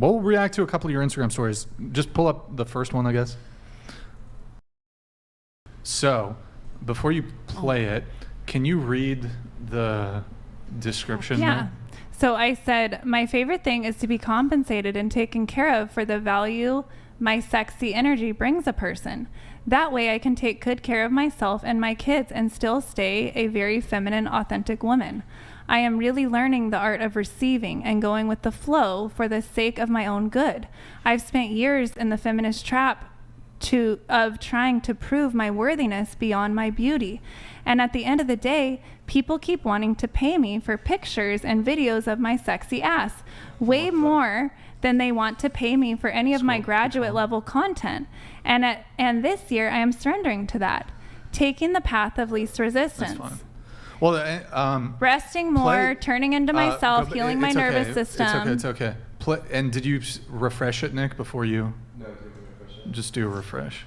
We'll react to a couple of your Instagram stories. Just pull up the first one, I guess. So, before you play it, can you read the description? Yeah. there? So I said, my favorite thing is to be compensated and taken care of for the value my sexy energy brings a person. That way I can take good care of myself and my kids and still stay a very feminine, authentic woman. I am really learning the art of receiving and going with the flow for the sake of my own good. I've spent years in the feminist trap of trying to prove my worthiness beyond my beauty. And at the end of the day, people keep wanting to pay me for pictures and videos of my sexy ass, way more than they want to pay me for any of my graduate level content. And this year, I am surrendering to that, taking the path of least resistance. That's fine. Well, resting more, turning into myself, healing my nervous system. It's okay. And did you refresh it, Nick, before you? No, didn't refresh it. Just do a refresh.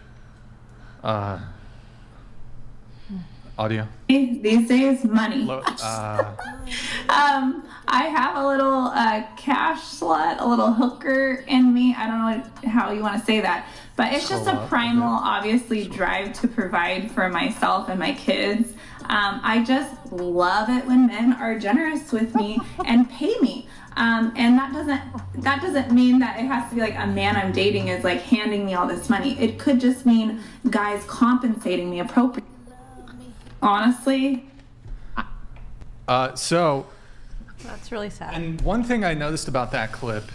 Audio. These days, money. I have a little cash slut, a little hooker in me. I don't know how you want to say that, but it's just a primal, obviously, drive to provide for myself and my kids. I just love it when men are generous with me and pay me. And that doesn't mean that it has to be like a man I'm dating is like handing me all this money. It could just mean guys compensating me appropriately. Honestly. So. That's really sad. And one thing I noticed about that clip,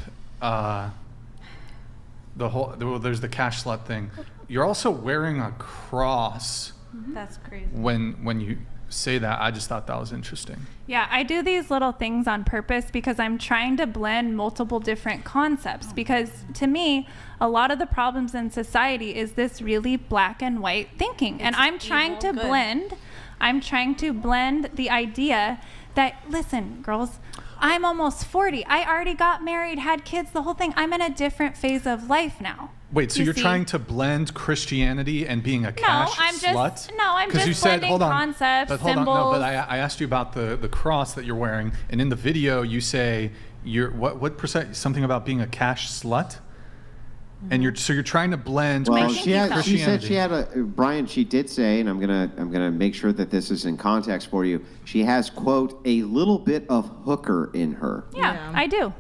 there's the cash slut thing. You're also wearing a cross. That's crazy. When you say that, I just thought that was interesting. Yeah, I do these little things on purpose because I'm trying to blend multiple different concepts, because to me, a lot of the problems in society is this really black and white thinking. And I'm trying to blend the idea that, listen, girls, I'm almost 40. I already got married, had kids, the whole thing. I'm in a different phase of life now. Wait, so you're trying to blend Christianity and being a cash slut? I'm just blending concepts, symbols. But I asked you about the cross that you're wearing, and in the video you say what percent, something about being a cash slut? And you're trying to blend. Well, she said she had Brian. She did say, and I'm gonna make sure that this is in context for you. She has, quote, a little bit of hooker in her. Yeah. I do.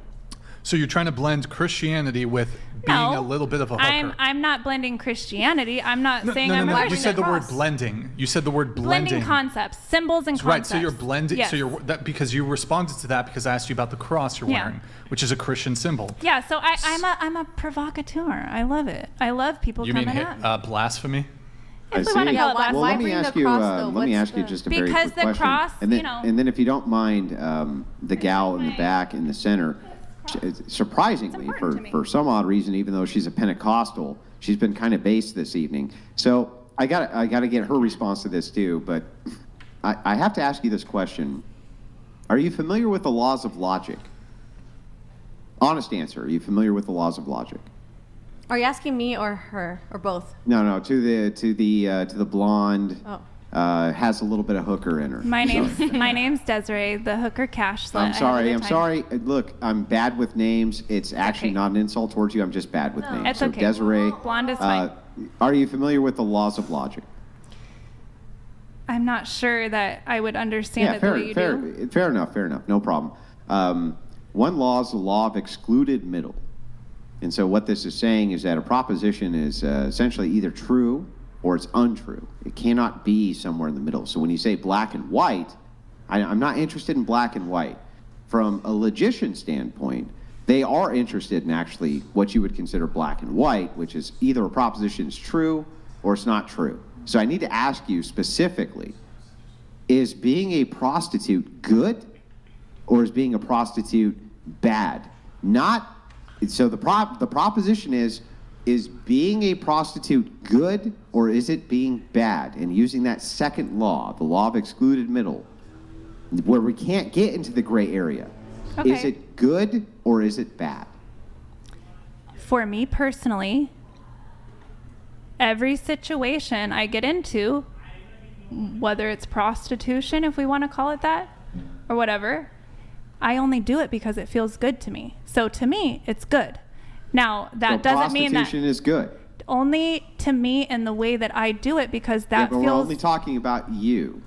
So you're trying to blend Christianity with being a little bit of a hooker. I'm not blending Christianity. I'm not saying I'm blending. You said the word blending. You said the word blending. Blending concepts, symbols and concepts. Right. So you're blending. Yes. So because you responded to that because I asked you about the cross you're wearing, which is a Christian symbol. Yeah. So I'm a provocateur. I love it. I love people coming at me. Blasphemy? If we want to call it blasphemy. Well, let me ask you just a very quick question. Because the cross, and then if you don't mind, the gal in the back in the center. Surprisingly, for some odd reason, even though she's a Pentecostal, she's been kind of based this evening. So I got to get her response to this too. But I have to ask you this question: are you familiar with the laws of logic? Honest answer: are you familiar with the laws of logic? Are you asking me or her or both? No, to the blonde. Oh. Has a little bit of hooker in her. My name's Desiree, the hooker cash slut. I'm sorry. Look, I'm bad with names. It's actually not an insult towards you. I'm just bad with names. It's so okay. Desiree, blonde is fine. Are you familiar with the laws of logic? I'm not sure that I would understand it the way you do. Fair enough. No problem. One law is the law of excluded middle. And so what this is saying is that a proposition is essentially either true or it's untrue. It cannot be somewhere in the middle. So when you say black and white, I'm not interested in black and white. From a logician standpoint, they are interested in actually what you would consider black and white, which is either a proposition is true or it's not true. So I need to ask you specifically, is being a prostitute good or is being a prostitute bad? So the proposition is being a prostitute good or is it being bad? And using that second law, the law of excluded middle, where we can't get into the gray area, is it good or is it bad? For me personally, every situation I get into, whether it's prostitution, if we want to call it that, or whatever, I only do it because it feels good to me. So to me, it's good. Now, that So doesn't mean that prostitution is good. only to me in the way that I do it, because Yeah, that but we're feels only talking about you.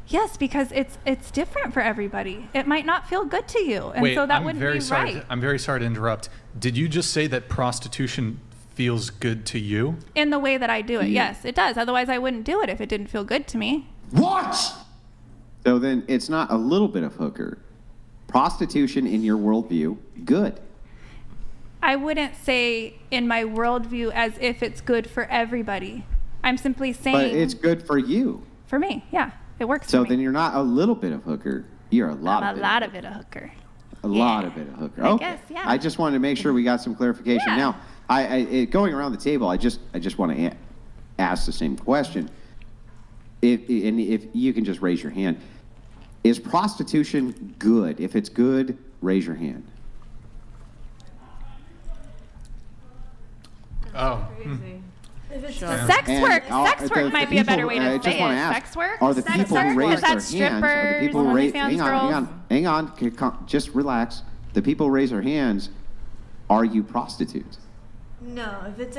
yes, because it's different for everybody. It might not feel good to you, and Wait, so that I'm wouldn't very be sorry. right. I'm very sorry to interrupt. Did you just say that prostitution feels good to you? In the way that I do it, Yeah. yes, it does. Otherwise, I wouldn't do it if it didn't feel good to me. So then it's not a little bit of hooker. Prostitution in your worldview, good. I wouldn't say in my worldview as if it's good for everybody. I'm simply saying But it's good for you. for me. Yeah, it works So for then me. you're not a little bit of hooker. You're a lot I'm of a it. lot of it a hooker. A lot of it a hooker. I Okay. guess, yeah. I just wanted to make sure we got some clarification. Yeah. Now, going around the table, I just want to ask the same question. If you can just raise your hand, is prostitution good? If it's good, raise your hand. Oh. Sex And work. are- Sex work the might be a better way people- I to just say wanna it. ask, Sex work. Are the Sex people work? who raise Is their that hands? Are the strippers, people who raise? OnlyFans Hang girls? hang on. Just relax. The people who raise their hands. Are you prostitutes? No, if it's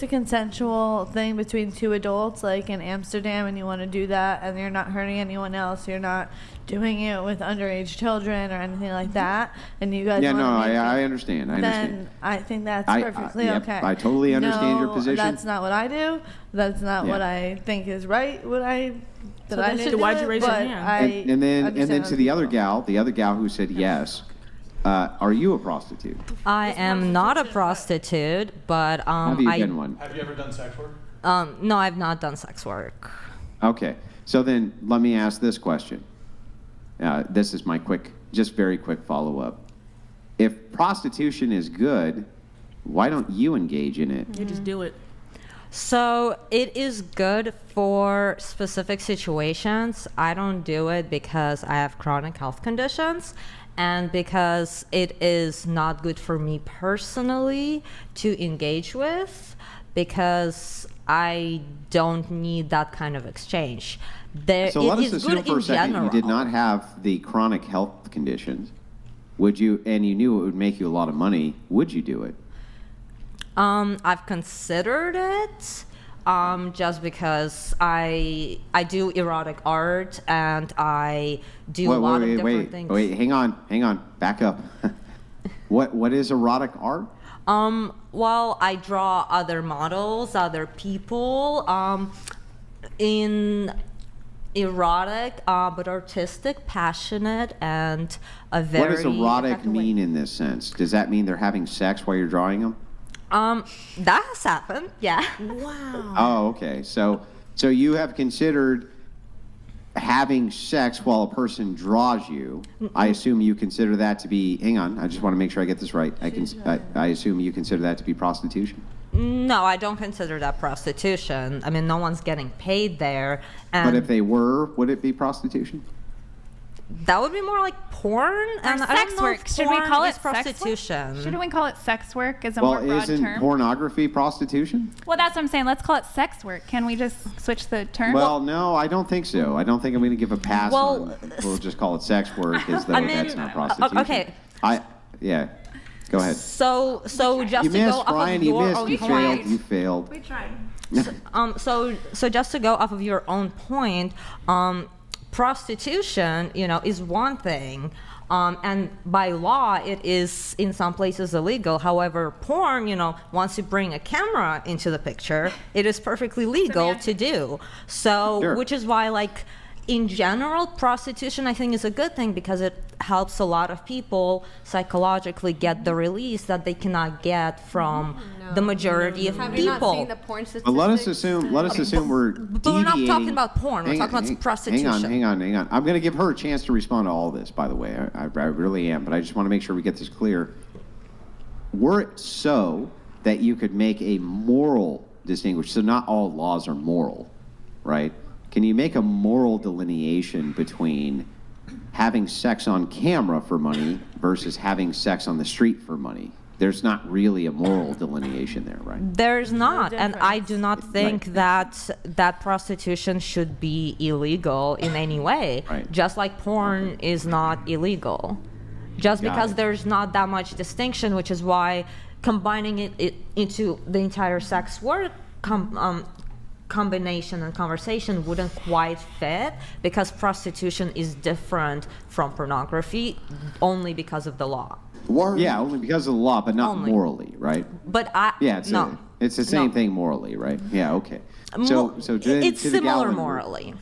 a consensual thing between two adults, like in Amsterdam, and you want to do that, and you're not hurting anyone else, you're not doing it with underage children or anything like that, and you guys Yeah, wanna no, make I it, understand. I then understand. I think that's I- perfectly yep, okay. I totally understand your No, position. That's not what I do. That's not what Yeah. I think is right. That I then should do why'd you it, raise your but hand? I And then understand to other the other people. gal who said yes. Are you a prostitute? I am not a prostitute, but Have you I been one? Have you ever done sex work? no, I've not done sex work. Okay. So then let me ask this question. This is my very quick follow-up. If prostitution is good, why don't you engage in it? You just do it. So it is good for specific situations. I don't do it because I have chronic health conditions and because it is not good for me personally to engage with because I don't need that kind of exchange. So it let us is assume good for in a second you did general. not have the chronic health conditions. Would you, and you knew it would make you a lot of money, would you do it? I've considered it just because I do erotic art and I do a lot of different things. Wait, hang on, back up. What is erotic art? Well, I draw other models, other people in erotic, but artistic, passionate, and a very What does erotic effective way. mean in this sense? Does that mean they're having sex while you're drawing them? That has happened, yeah. Oh, okay. So you have considered having sex while a person draws you. I assume you consider that to be. Hang on, I just want to make sure I get this right. I assume you consider that to be prostitution. No, I don't consider that prostitution. I mean, no one's getting paid there. And But if they were, would it be prostitution? that would be more like porn. And I don't sex know work. if Should we porn call is it sex work? prostitution? Shouldn't we call it sex work as a Well, more broad isn't term? pornography prostitution? Well, that's what I'm saying. Let's call it sex work. Can we just switch the term? Well, no, I don't think so. I don't think I'm going to give a pass Well, on. We'll just call it sex work as though I mean, that's not prostitution. okay. Yeah. Go ahead. So just You to go missed, off Brian. of You your missed. own You point. failed. You failed. We tried. So just to go off of your own point, prostitution, is one thing, and by law it is in some places illegal. However, porn, once you bring a camera into the picture, it is perfectly legal to do. So, Sure. which is why, like, in general, prostitution I think is a good thing because it helps a lot of people psychologically get the release that they cannot get from the majority of Have people. you not seen the porn statistics? But let us assume we're But we're not deviating. talking about porn. We're talking about prostitution. Hang on. I'm going to give her a chance to respond to all this, by the way. I really am. But I just want to make sure we get this clear. Were it so that you could make a moral distinguish, so not all laws are moral, right? Can you make a moral delineation between having sex on camera for money versus having sex on the street for money? There's not really a moral delineation there, right? There's not, and I do not think Right. that prostitution should be illegal in any way. Right. Just like porn is not illegal. just Got because it. there's not that much distinction, which is why combining it into the entire sex work combination and conversation wouldn't quite fit, because prostitution is different from pornography only because of the law. Yeah, only because of the law, but not Only. morally, right? But Yeah, no. it's the same No. thing morally, right? Yeah, okay. So It's to the similar Galvin- morally.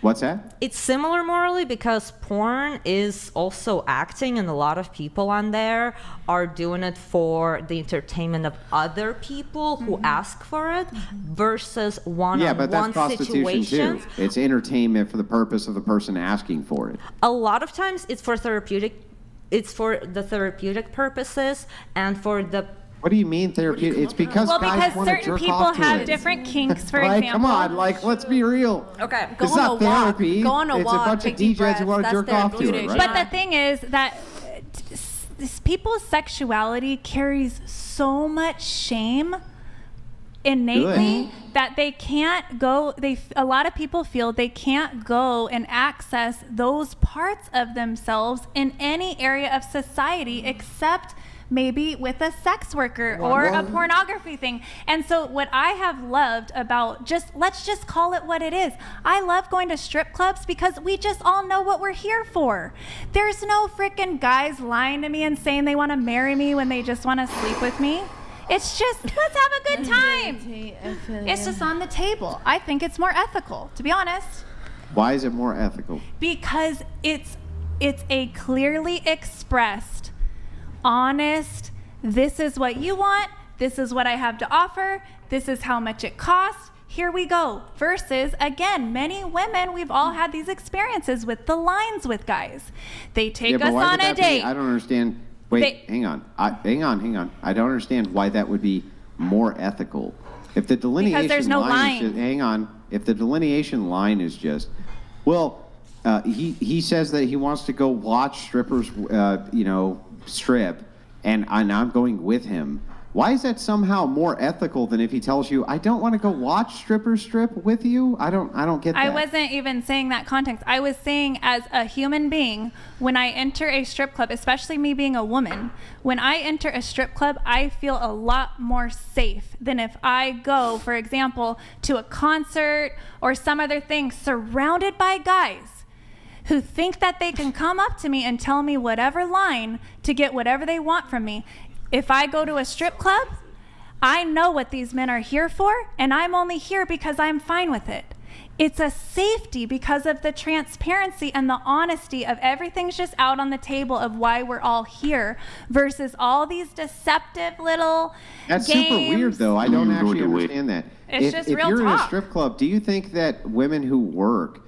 What's that? It's similar morally because porn is also acting, and a lot of people on there are doing it for the entertainment of other people who ask for it, versus Yeah, one-on-one but that's prostitution situations. too. It's entertainment for the purpose of the person asking for it. A lot of times it's for the therapeutic purposes and for the What do you mean therapeutic? It's because Well, guys because want to certain jerk people off to have it. different kinks, for Like, example. come on, like, let's be real. okay. Go It's on not a walk. therapy. Go on a It's walk. a bunch of take deep DJs who want to breaths. jerk That's off to it, therapeutic. right? But the thing is that people's sexuality carries so much shame innately that they can't go. A lot of people feel they can't go and access those parts of themselves in any area of society except maybe with a sex worker or a pornography thing. And so what I have loved about let's just call it what it is. I love going to strip clubs because we just all know what we're here for. There's no freaking guys lying to me and saying they want to marry me when they just want to sleep with me. It's just, let's have a good time. It's just on the table. I think it's more ethical, to be honest, Why is it more ethical? because it's a clearly expressed, honest, this is what you want, this is what I have to offer, this is how much it costs, here we go. Versus, again, many women, we've all had these experiences with the lines with guys. They take but us why on would a that be? date. I don't understand. Wait, hang on. Hang on. I don't understand why that would be more ethical. If the delineation there's no line is line. just, hang on. If the delineation line is just, well, he says that he wants to go watch strippers, strip, and I'm going with him. Why is that somehow more ethical than if he tells you, I don't want to go watch strippers strip with you? I don't get that. I wasn't even saying that context. I was saying, as a human being, when I enter a strip club, especially me being a woman, when I enter a strip club, I feel a lot more safe than if I go, for example, to a concert or some other thing surrounded by guys who think that they can come up to me and tell me whatever line to get whatever they want from me. If I go to a strip club, I know what these men are here for, and I'm only here because I'm fine with it. It's a safety because of the transparency and the honesty of everything's just out on the table of why we're all here, versus all these deceptive little That's games. super weird, though. I don't actually understand that. It's if just if real you're in a talk. strip club, do you think that women who work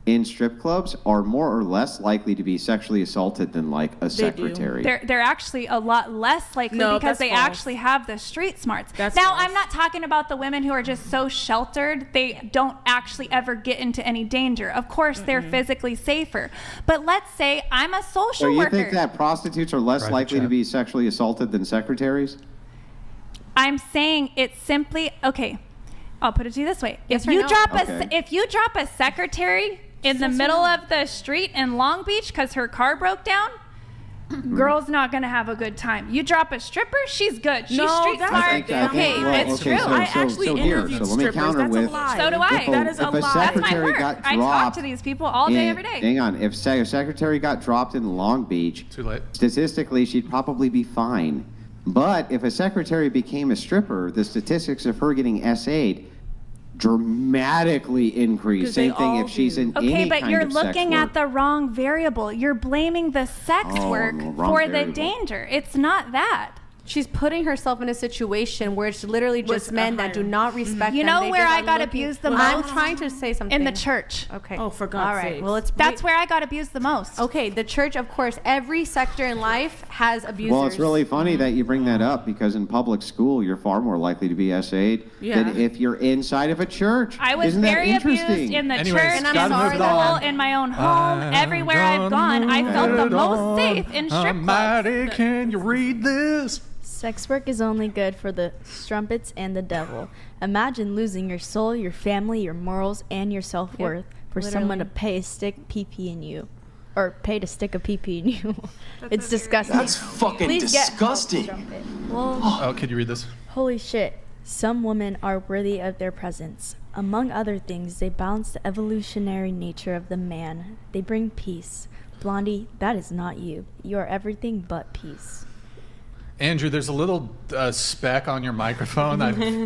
in strip clubs are more or less likely to be sexually assaulted than like a secretary? They're actually a lot less likely No, because that's they false. actually have the street smarts. That's now, false. I'm not talking about the women who are just so sheltered they don't actually ever get into any danger. Of course, they're physically safer. But let's say I'm a social So you worker. think that prostitutes are less Private likely to chat. be sexually assaulted than secretaries? I'm saying it's simply okay. I'll put it to you this way: Yes if or you no? drop Okay. if you drop a secretary in the middle of the street in Long Beach because her car broke down, girl's not gonna have a good time. You drop a stripper, she's good. She's No, street that's smart. okay, well, it's okay, true. so- I actually so here, interviewed so let me strippers. counter That's with- a lie. So do I. That is a If a lie. That's my secretary work. got I talk dropped to these people all day, in- every day. Hang on. If a secretary got dropped in Long Beach, Too late. statistically, she'd probably be fine. But if a secretary became a stripper, the statistics of her getting SA'd dramatically increase. 'Cause they Same thing all if she's do. in Okay, any but kind you're of sex looking work. at the wrong variable. You're blaming the sex Oh, work no, wrong for the variable. danger. It's not that. She's putting herself in a situation where it's literally just With a men that do higher- not respect You them. know They where just I are got looking- abused the I'm most? trying to say something. In the church. Okay. Oh, for God's All right. sake. Well, let's. That's where I got abused the most. Okay, the church, of course, every sector in life has abusers. Well, it's really funny that you bring that up because in public school, you're far more likely to be SA'd Yeah. than if you're inside of a church. I was Isn't that very abused interesting? in the Anyways, church, in gotta move it school, on. in my own home, everywhere I've gone. I felt the most safe in strip clubs. Almighty, can you read this? Sex work is only good for the strumpets and the devil. Imagine losing your soul, your family, your morals, and your self-worth for someone to literally. pay a stick pee-pee in you. or pay to stick a pee in you. It's disgusting. That's fucking Please get help, disgusting. Strumpet. Well, Oh, could you read this? holy shit. Some women are worthy of their presence. Among other things, they balance the evolutionary nature of the man. They bring peace. Blondie, that is not you. You are everything but peace. Andrew, there's a little speck on your microphone.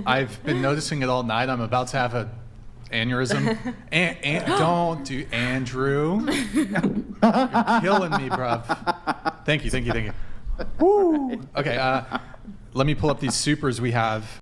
I've been noticing it all night. I'm about to have a aneurysm. Don't do Andrew. You're killing me, bruv. Thank you. Woo. Okay, let me pull up these supers we have.